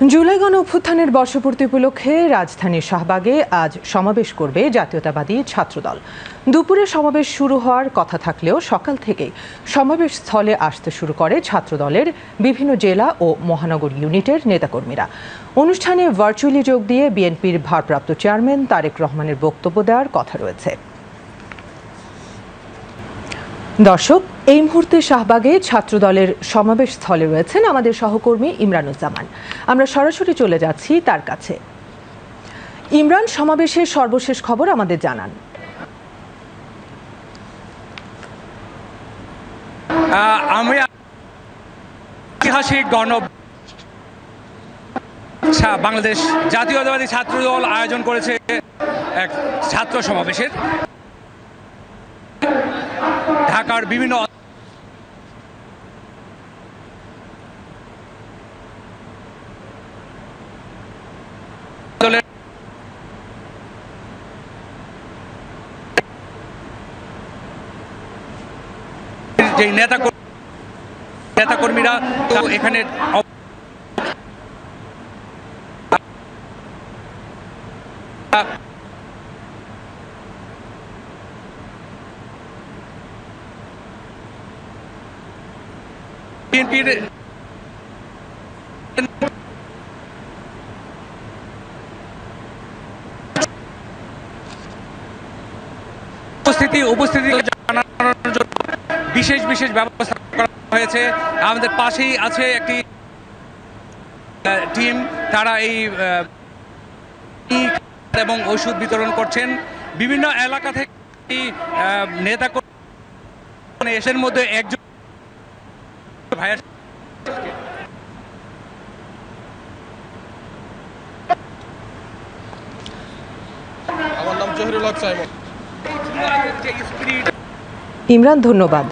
জুলাই গণ অভ্যুত্থানের বর্ষপূর্তি উপলক্ষে রাজধানীর শাহবাগে আজ সমাবেশ করবে জাতীয়তাবাদী ছাত্রদল। দুপুরে সমাবেশ শুরু হওয়ার কথা থাকলেও সকাল থেকেই সমাবেশ স্থলে আসতে শুরু করে ছাত্রদলের বিভিন্ন জেলা ও মহানগর ইউনিটের নেতাকর্মীরা। অনুষ্ঠানে ভার্চুয়ালি যোগ দিয়ে বিএনপির ভারপ্রাপ্ত চেয়ারম্যান তারেক রহমানের বক্তব্য দেওয়ার কথা রয়েছে। দর্শক, এই মুহূর্তে শাহবাগে ছাত্রদলের সমাবেশ স্থলে রয়েছেন আমাদের সহকর্মী ইমরানুজ্জামান। আমরা সরাসরি চলে যাচ্ছি তার কাছে। ইমরান, সমাবেশের সর্বশেষ খবর আমাদের জানান। ঐতিহাসিক বাংলাদেশ জাতীয়তাবাদী ছাত্রদল আয়োজন করেছে এক ছাত্র সমাবেশের। ঢাকার বিভিন্ন দলের যে নেতাকর্মীরা তো এখানে বিএনপির উপস্থিতি জানানোর জন্য বিশেষ ব্যবস্থা করা হয়েছে। আমাদের পাশেই আছে একটি টিম, তারা এই এবং ওষুধ বিতরণ করছেন। বিভিন্ন এলাকা থেকে নেতা এসের মধ্যে একজন ভাইয়ের আমার নাম জহিরুল হক সাইমন। ইমরান, ধন্যবাদ।